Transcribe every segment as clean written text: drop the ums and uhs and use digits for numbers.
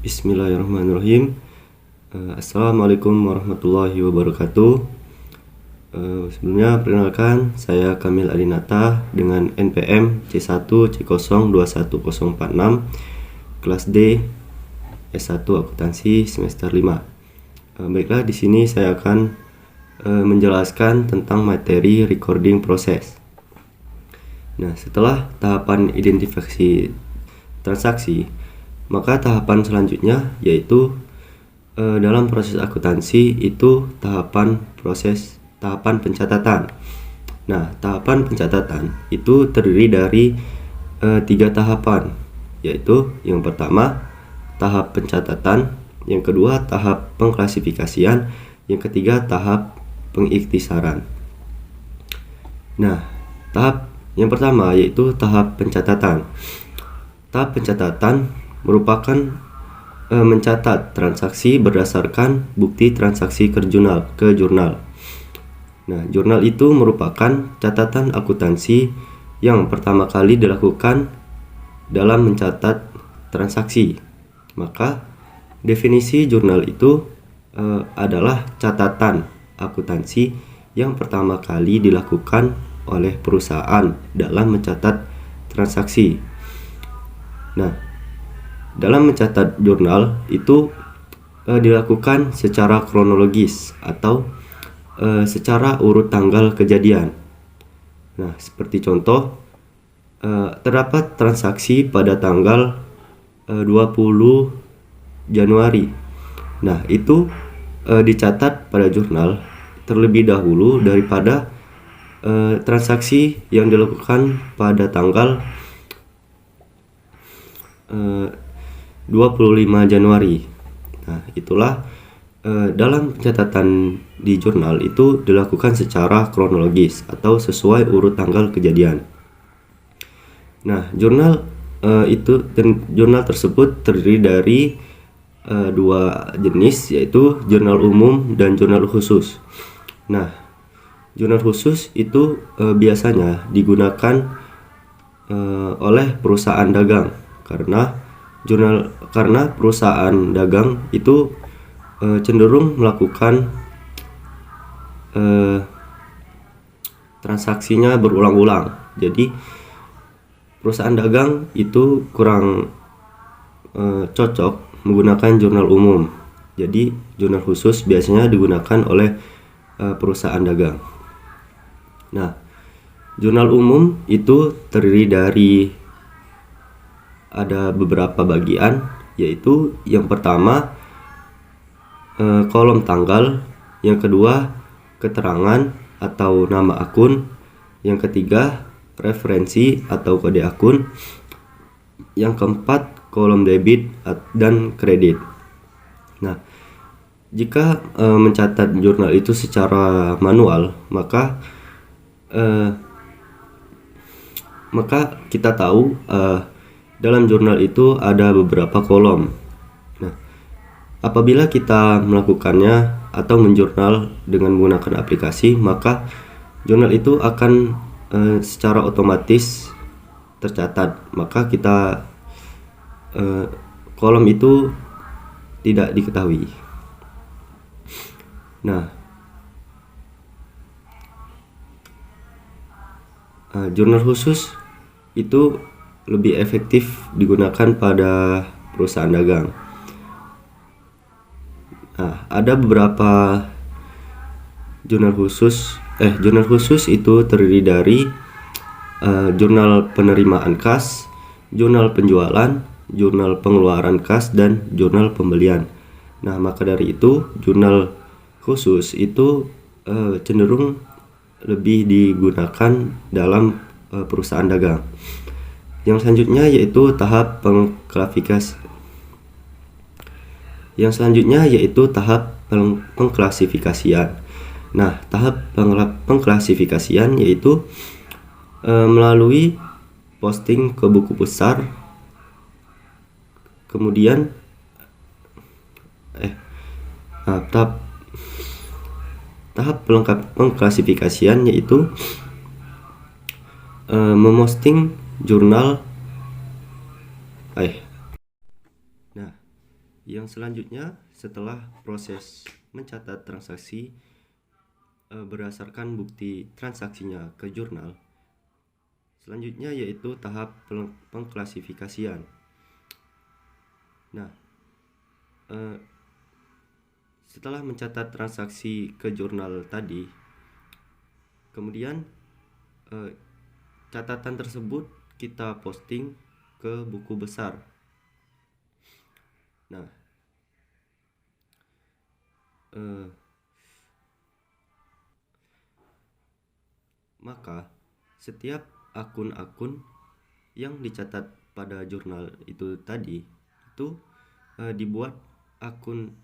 Bismillahirrahmanirrahim. Assalamualaikum warahmatullahi wabarakatuh. Sebelumnya perkenalkan, saya Kamil Adinata dengan NPM C1C021046 kelas D S1 Akuntansi semester 5. Baiklah, di sini saya akan menjelaskan tentang materi recording proses. Nah, setelah tahapan identifikasi transaksi, maka tahapan selanjutnya yaitu dalam proses akuntansi itu tahapan pencatatan. Nah, tahapan pencatatan itu terdiri dari 3 tahapan, yaitu yang pertama tahap pencatatan, yang kedua tahap pengklasifikasian, yang ketiga tahap pengiktisaran. Nah, tahap yang pertama yaitu tahap pencatatan. Tahap pencatatan merupakan mencatat transaksi berdasarkan bukti transaksi ke jurnal. Nah, jurnal itu merupakan catatan akuntansi yang pertama kali dilakukan dalam mencatat transaksi. Maka definisi jurnal itu adalah catatan akuntansi yang pertama kali dilakukan oleh perusahaan dalam mencatat transaksi. Nah, dalam mencatat jurnal itu dilakukan secara kronologis atau secara urut tanggal kejadian. Nah, seperti contoh, terdapat transaksi pada tanggal 20 Januari. Nah, itu dicatat pada jurnal terlebih dahulu daripada transaksi yang dilakukan pada tanggal 25 Januari. Nah, itulah dalam pencatatan di jurnal itu dilakukan secara kronologis atau sesuai urut tanggal kejadian. Nah, jurnal tersebut terdiri dari 2 jenis, yaitu jurnal umum dan jurnal khusus. Nah, jurnal khusus itu biasanya digunakan oleh perusahaan dagang karena perusahaan dagang itu cenderung melakukan transaksinya berulang-ulang. Jadi perusahaan dagang itu kurang cocok menggunakan jurnal umum. Jadi jurnal khusus biasanya digunakan oleh perusahaan dagang. Nah, jurnal umum itu terdiri dari ada beberapa bagian, yaitu yang pertama kolom tanggal, yang kedua keterangan atau nama akun, yang ketiga referensi atau kode akun, yang keempat kolom debit dan kredit. Nah, jika mencatat jurnal itu secara manual, maka kita tahu dalam jurnal itu ada beberapa kolom. Nah, apabila kita melakukannya atau menjurnal dengan menggunakan aplikasi, maka jurnal itu akan secara otomatis tercatat. Maka kita kolom itu tidak diketahui. Nah, jurnal khusus itu lebih efektif digunakan pada perusahaan dagang. Nah, ada beberapa jurnal khusus. Jurnal khusus itu terdiri dari jurnal penerimaan kas, jurnal penjualan, jurnal pengeluaran kas, dan jurnal pembelian. Nah, maka dari itu jurnal khusus itu cenderung lebih digunakan dalam perusahaan dagang. Yang selanjutnya yaitu tahap pengklasifikasian. Nah, tahap pengklasifikasian yaitu melalui posting ke buku besar, kemudian tahap pengklasifikasian yaitu memosting jurnal. Nah, Yang selanjutnya, setelah proses mencatat transaksi berdasarkan bukti transaksinya ke jurnal, selanjutnya yaitu tahap pengklasifikasian. Nah, setelah mencatat transaksi ke jurnal tadi, kemudian catatan tersebut kita posting ke buku besar. Nah, maka setiap akun-akun yang dicatat pada jurnal itu tadi itu dibuat akun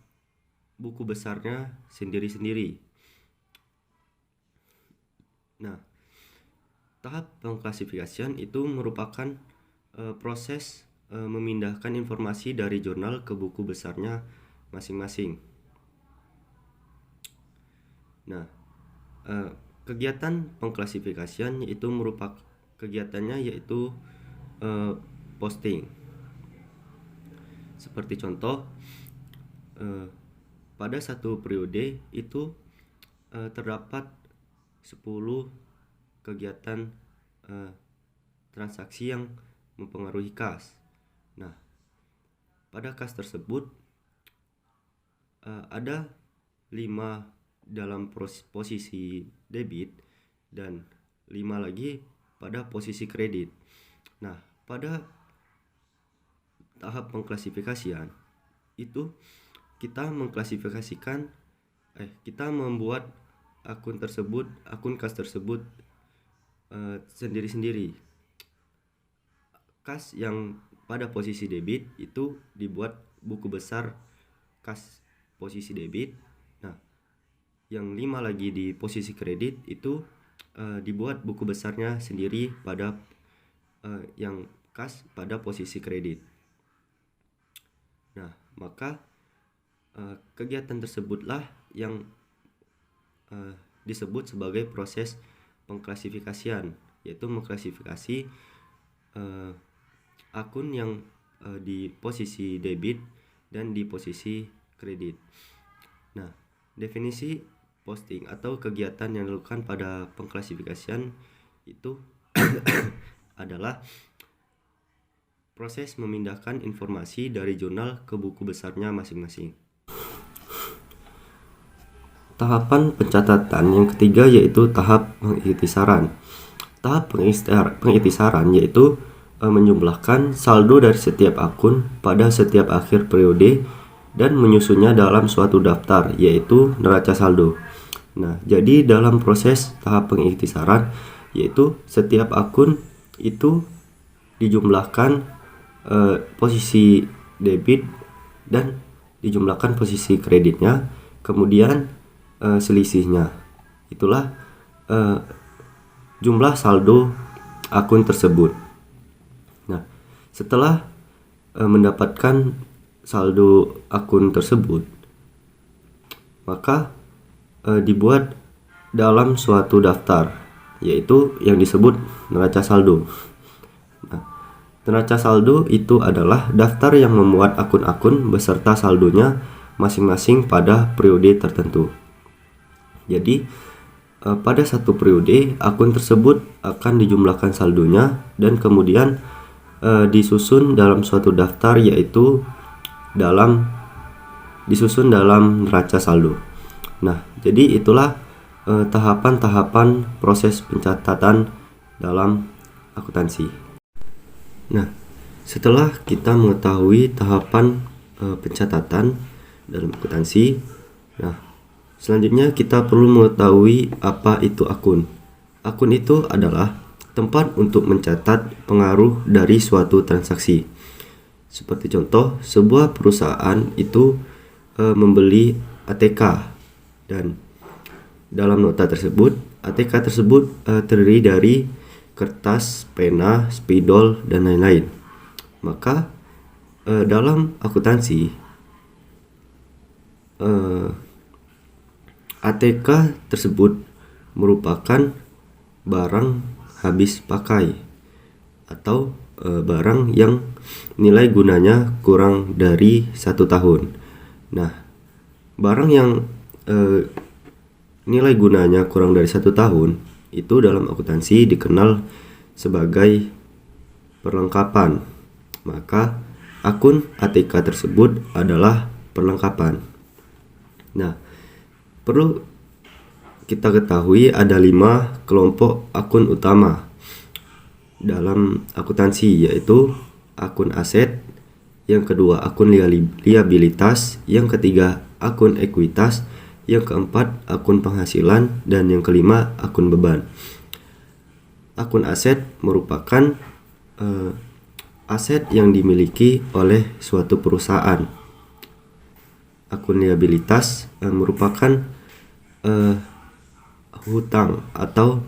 buku besarnya sendiri-sendiri. Nah, tahap pengklasifikasian itu merupakan proses memindahkan informasi dari jurnal ke buku besarnya masing-masing. Nah, kegiatan pengklasifikasian yaitu merupakan kegiatannya yaitu posting. Seperti contoh, pada satu periode itu terdapat 10 kegiatan transaksi yang mempengaruhi kas. Nah, pada kas tersebut ada 5 dalam posisi debit dan 5 lagi pada posisi kredit. Nah, pada tahap pengklasifikasian itu kita mengklasifikasikan kita membuat akun kas tersebut sendiri-sendiri. Kas yang pada posisi debit itu dibuat buku besar kas posisi debit. Nah, yang 5 lagi di posisi kredit itu dibuat buku besarnya sendiri pada yang kas pada posisi kredit. Nah, maka kegiatan tersebutlah yang disebut sebagai proses pengklasifikasian, yaitu mengklasifikasi akun yang di posisi debit dan di posisi kredit. Nah, definisi posting atau kegiatan yang dilakukan pada pengklasifikasian itu adalah proses memindahkan informasi dari jurnal ke buku besarnya masing-masing. Tahapan pencatatan yang ketiga yaitu tahap pengiktisaran. Tahap pengiktisaran yaitu menjumlahkan saldo dari setiap akun pada setiap akhir periode dan menyusunnya dalam suatu daftar yaitu neraca saldo. Nah, jadi dalam proses tahap pengiktisaran yaitu setiap akun itu dijumlahkan posisi debit dan dijumlahkan posisi kreditnya, kemudian selisihnya. Itulah jumlah saldo akun tersebut. Nah, setelah mendapatkan saldo akun tersebut, maka dibuat dalam suatu daftar yaitu yang disebut neraca saldo. Nah, neraca saldo itu adalah daftar yang memuat akun-akun beserta saldonya masing-masing pada periode tertentu. Jadi pada satu periode akun tersebut akan dijumlahkan saldonya dan kemudian disusun dalam suatu daftar yaitu disusun dalam neraca saldo. Nah, jadi itulah tahapan-tahapan proses pencatatan dalam akuntansi. Nah, setelah kita mengetahui tahapan pencatatan dalam akuntansi, nah selanjutnya kita perlu mengetahui apa itu akun. Akun itu adalah tempat untuk mencatat pengaruh dari suatu transaksi. Seperti contoh, sebuah perusahaan itu membeli ATK dan dalam nota tersebut, ATK tersebut terdiri dari kertas, pena, spidol, dan lain-lain. Maka dalam akuntansi ATK tersebut merupakan barang habis pakai atau barang yang nilai gunanya kurang dari 1 tahun. Nah, barang yang nilai gunanya kurang dari 1 tahun itu dalam akuntansi dikenal sebagai perlengkapan. Maka akun ATK tersebut adalah perlengkapan. Nah, perlu kita ketahui ada 5 kelompok akun utama dalam akuntansi, yaitu akun aset, yang kedua akun liabilitas, yang ketiga akun ekuitas, yang keempat akun penghasilan, dan yang kelima akun beban. Akun aset merupakan aset yang dimiliki oleh suatu perusahaan. Akun liabilitas merupakan hutang atau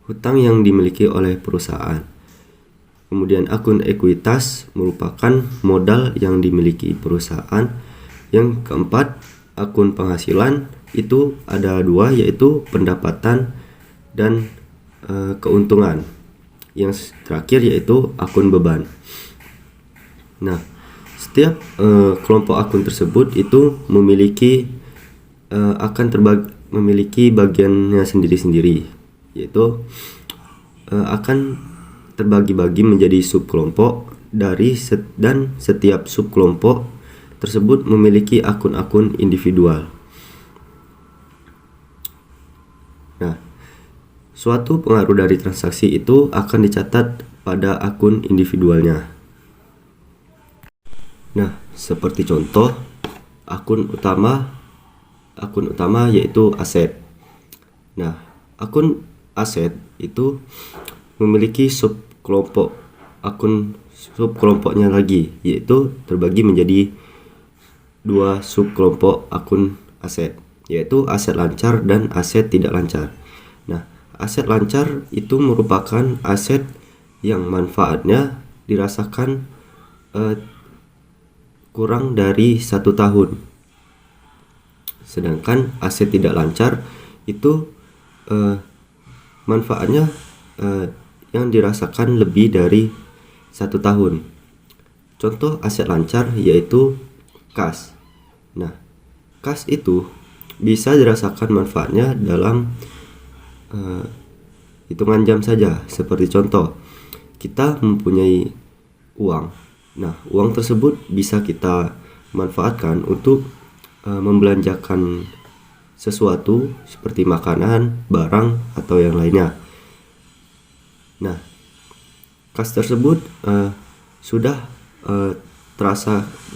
hutang yang dimiliki oleh perusahaan. Kemudian akun ekuitas merupakan modal yang dimiliki perusahaan. Yang keempat, akun penghasilan itu ada 2, yaitu pendapatan dan keuntungan. Yang terakhir yaitu akun beban. Nah, setiap kelompok akun tersebut itu memiliki memiliki bagiannya sendiri-sendiri, yaitu akan terbagi-bagi menjadi subkelompok dan setiap subkelompok tersebut memiliki akun-akun individual. Nah, suatu pengaruh dari transaksi itu akan dicatat pada akun individualnya. Nah, seperti contoh akun utama yaitu aset. Nah, akun aset itu memiliki subkelompoknya lagi, yaitu terbagi menjadi 2 subkelompok akun aset, yaitu aset lancar dan aset tidak lancar. Nah, aset lancar itu merupakan aset yang manfaatnya dirasakan kurang dari 1 tahun. Sedangkan aset tidak lancar itu manfaatnya yang dirasakan lebih dari 1 tahun. Contoh aset lancar yaitu kas. Nah, kas itu bisa dirasakan manfaatnya dalam hitungan jam saja. Seperti contoh, kita mempunyai uang. Nah, uang tersebut bisa kita manfaatkan untuk membelanjakan sesuatu seperti makanan, barang, atau yang lainnya. Nah, kas tersebut sudah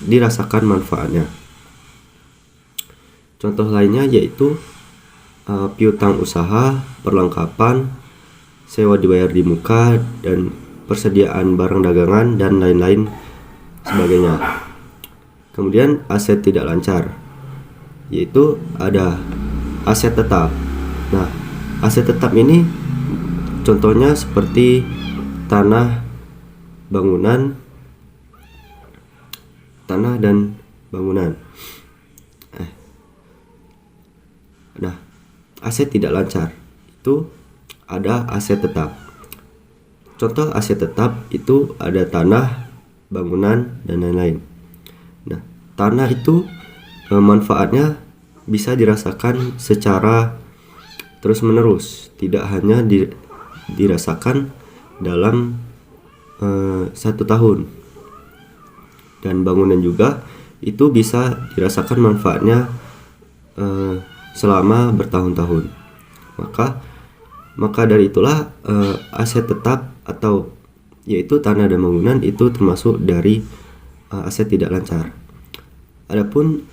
dirasakan manfaatnya. Contoh lainnya yaitu piutang usaha, perlengkapan, sewa dibayar di muka, dan persediaan barang dagangan, dan lain-lain sebagainya. Kemudian aset tidak lancar, yaitu ada aset tetap. Nah, aset tetap ini contohnya seperti tanah dan bangunan. Nah, aset tidak lancar itu ada aset tetap. Contoh aset tetap itu ada tanah, bangunan, dan lain-lain. Nah, tanah itu manfaatnya bisa dirasakan secara terus-menerus, tidak hanya dirasakan dalam 1 tahun. Dan bangunan juga itu bisa dirasakan manfaatnya selama bertahun-tahun. Maka dari itulah aset tetap atau yaitu tanah dan bangunan itu termasuk dari aset tidak lancar. Adapun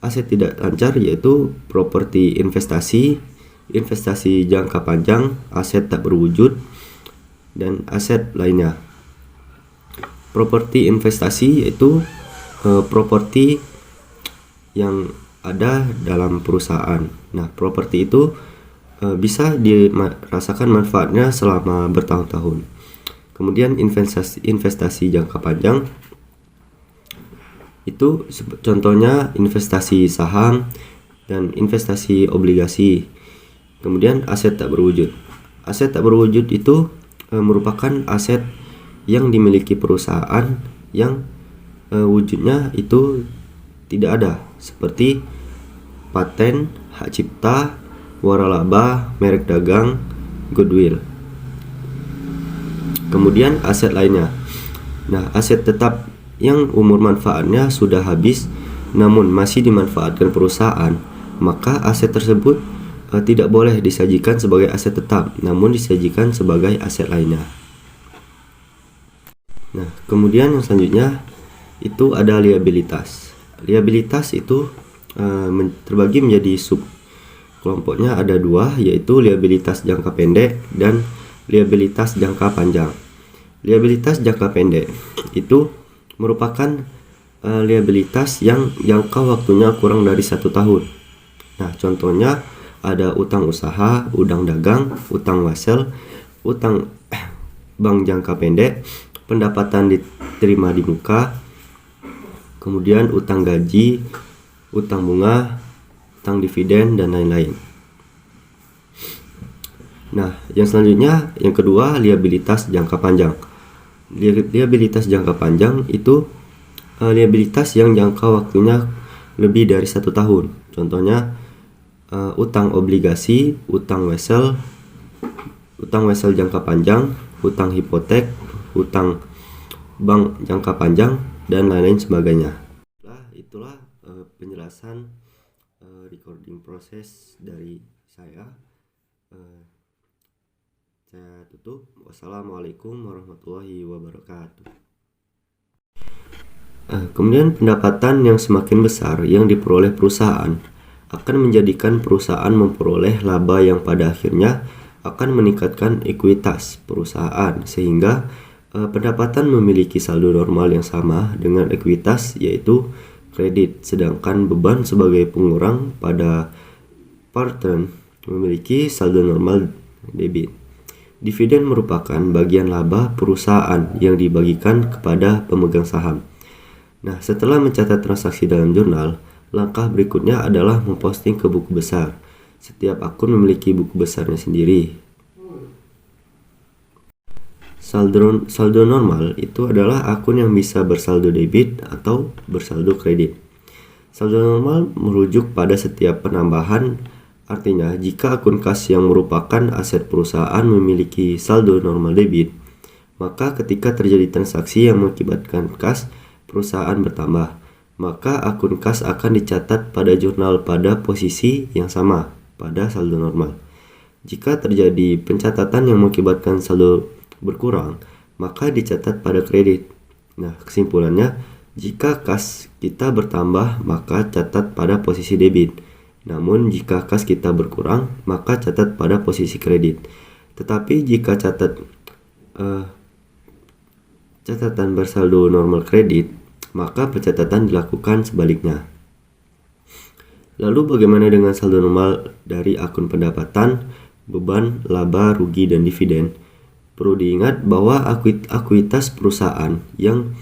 aset tidak lancar yaitu properti investasi jangka panjang, aset tak berwujud, dan aset lainnya. Properti investasi yaitu properti yang ada dalam perusahaan. Nah, properti itu bisa dirasakan manfaatnya selama bertahun-tahun. Kemudian investasi jangka panjang itu contohnya investasi saham dan investasi obligasi. Kemudian aset tak berwujud. Aset tak berwujud itu merupakan aset yang dimiliki perusahaan yang wujudnya itu tidak ada, seperti paten, hak cipta, waralaba, merek dagang, goodwill. Kemudian aset lainnya. Nah, aset tetap yang umur manfaatnya sudah habis namun masih dimanfaatkan perusahaan, maka aset tersebut tidak boleh disajikan sebagai aset tetap, namun disajikan sebagai aset lainnya. Nah, kemudian yang selanjutnya itu ada liabilitas. Liabilitas itu terbagi menjadi sub kelompoknya ada dua, yaitu liabilitas jangka pendek dan liabilitas jangka panjang. Liabilitas jangka pendek itu merupakan liabilitas yang jangka waktunya kurang dari 1 tahun. Nah, contohnya ada utang usaha, utang dagang, utang wasel, utang bank jangka pendek, pendapatan diterima di muka, kemudian utang gaji, utang bunga, utang dividen, dan lain-lain. Nah, yang selanjutnya, yang kedua, liabilitas jangka panjang. Liabilitas jangka panjang itu liabilitas yang jangka waktunya lebih dari 1 tahun. Contohnya utang obligasi, utang wesel jangka panjang, utang hipotek, utang bank jangka panjang, dan lain-lain sebagainya. Itulah penjelasan recording proses dari saya. Saya tutup. Wassalamualaikum warahmatullahi wabarakatuh. Kemudian pendapatan yang semakin besar yang diperoleh perusahaan akan menjadikan perusahaan memperoleh laba yang pada akhirnya akan meningkatkan ekuitas perusahaan, sehingga pendapatan memiliki saldo normal yang sama dengan ekuitas, yaitu kredit, sedangkan beban sebagai pengurang pada partner memiliki saldo normal debit. Dividen merupakan bagian laba perusahaan yang dibagikan kepada pemegang saham. Nah, setelah mencatat transaksi dalam jurnal, langkah berikutnya adalah memposting ke buku besar. Setiap akun memiliki buku besarnya sendiri. Saldo normal itu adalah akun yang bisa bersaldo debit atau bersaldo kredit. Saldo normal merujuk pada setiap penambahan, artinya jika akun kas yang merupakan aset perusahaan memiliki saldo normal debit, maka ketika terjadi transaksi yang mengakibatkan kas perusahaan bertambah, maka akun kas akan dicatat pada jurnal pada posisi yang sama pada saldo normal. Jika terjadi pencatatan yang mengakibatkan saldo berkurang, maka dicatat pada kredit. Nah, kesimpulannya, jika kas kita bertambah, maka catat pada posisi debit. Namun, jika kas kita berkurang, maka catat pada posisi kredit. Tetapi jika catatan bersaldo normal kredit, maka pencatatan dilakukan sebaliknya. Lalu bagaimana dengan saldo normal dari akun pendapatan, beban, laba, rugi, dan dividen? Perlu diingat bahwa ekuitas perusahaan yang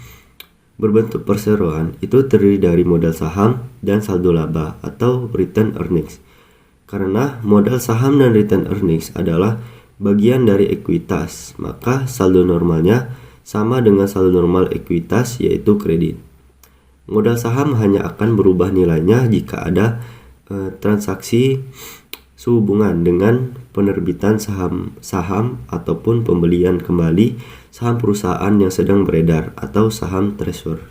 berbentuk perseroan itu terdiri dari modal saham dan saldo laba atau return earnings. Karena modal saham dan return earnings adalah bagian dari ekuitas, maka saldo normalnya sama dengan saldo normal ekuitas, yaitu kredit. Modal saham hanya akan berubah nilainya jika ada transaksi sehubungan dengan penerbitan saham ataupun pembelian kembali saham perusahaan yang sedang beredar atau saham treasury.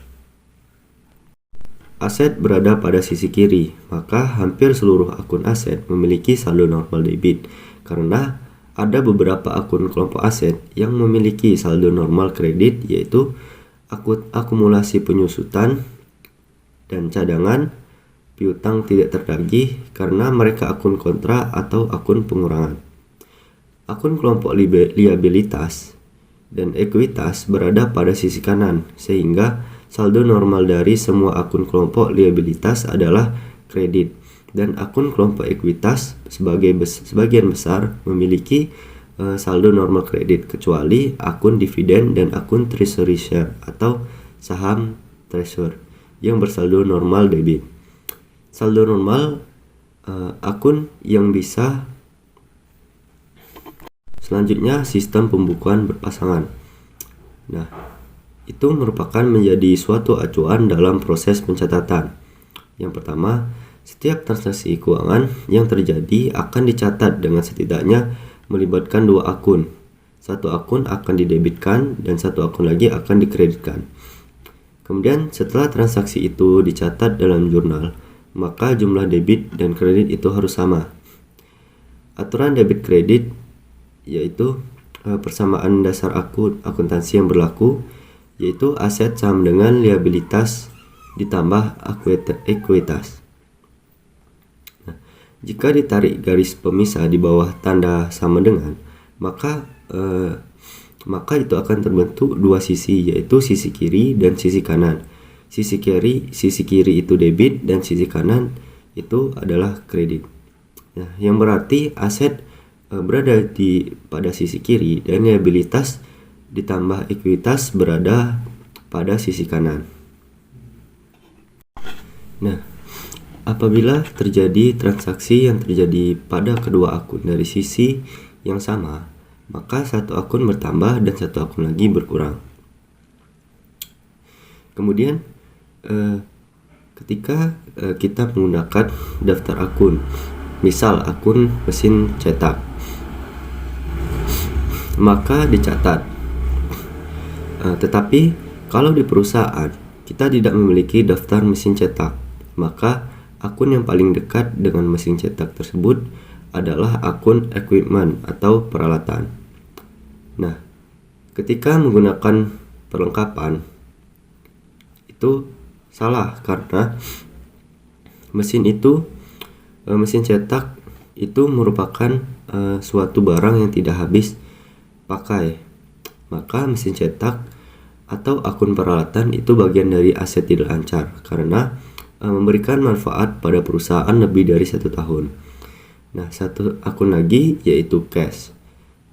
Aset berada pada sisi kiri, maka hampir seluruh akun aset memiliki saldo normal debit karena ada beberapa akun kelompok aset yang memiliki saldo normal kredit, yaitu akumulasi penyusutan dan cadangan, piutang tidak terdagih karena mereka akun kontra atau akun pengurangan. Akun kelompok liabilitas dan ekuitas berada pada sisi kanan, sehingga saldo normal dari semua akun kelompok liabilitas adalah kredit, dan akun kelompok ekuitas sebagian besar memiliki saldo normal kredit, kecuali akun dividen dan akun treasury share atau saham treasury yang bersaldo normal debit. Saldo normal akun yang bisa Selanjutnya, sistem pembukuan berpasangan. Nah, itu merupakan menjadi suatu acuan dalam proses pencatatan. Yang pertama, setiap transaksi keuangan yang terjadi akan dicatat dengan setidaknya melibatkan dua akun. Satu akun akan didebitkan dan satu akun lagi akan dikreditkan. Kemudian setelah transaksi itu dicatat dalam jurnal, maka jumlah debit dan kredit itu harus sama. Aturan debit kredit yaitu persamaan dasar akuntansi yang berlaku, yaitu aset sama dengan liabilitas ditambah ekuitas. Nah, jika ditarik garis pemisah di bawah tanda sama dengan, maka itu akan terbentuk dua sisi, yaitu sisi kiri dan sisi kanan. Sisi kiri itu debit dan sisi kanan itu adalah kredit. Nah, yang berarti aset berada pada sisi kiri dan liabilitas ditambah ekuitas berada pada sisi kanan. Nah, apabila terjadi transaksi yang terjadi pada kedua akun dari sisi yang sama, maka satu akun bertambah dan satu akun lagi berkurang. Kemudian ketika kita menggunakan daftar akun, misal akun mesin cetak, maka dicatat. Tetapi kalau di perusahaan kita tidak memiliki daftar mesin cetak, maka akun yang paling dekat dengan mesin cetak tersebut adalah akun equipment atau peralatan. Nah, ketika menggunakan perlengkapan itu salah karena mesin cetak itu merupakan suatu barang yang tidak habis pakai. Maka mesin cetak atau akun peralatan itu bagian dari aset tidak lancar karena memberikan manfaat pada perusahaan lebih dari 1 tahun. Nah, satu akun lagi yaitu cash.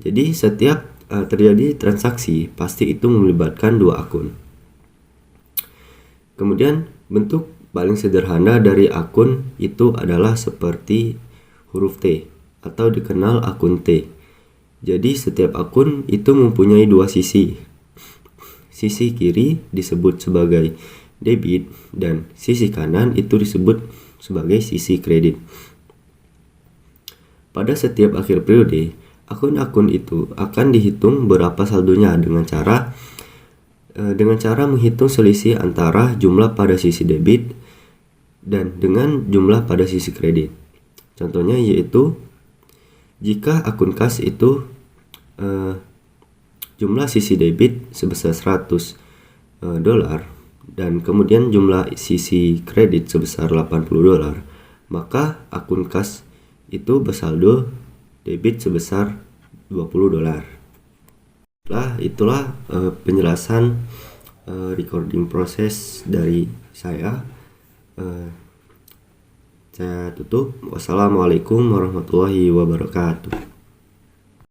Jadi setiap terjadi transaksi pasti itu melibatkan dua akun. Kemudian bentuk paling sederhana dari akun itu adalah seperti huruf T atau dikenal akun T. Jadi setiap akun itu mempunyai dua sisi. Sisi kiri disebut sebagai debit dan sisi kanan itu disebut sebagai sisi kredit. Pada setiap akhir periode, akun-akun itu akan dihitung berapa saldonya dengan cara menghitung selisih antara jumlah pada sisi debit dan dengan jumlah pada sisi kredit. Contohnya yaitu jika akun kas itu jumlah sisi debit sebesar $100 dan kemudian jumlah sisi kredit sebesar $80, maka akun kas itu bersaldo debit sebesar $20. Itulah penjelasan recording proses dari saya. Saya tutup. Wassalamualaikum warahmatullahi wabarakatuh.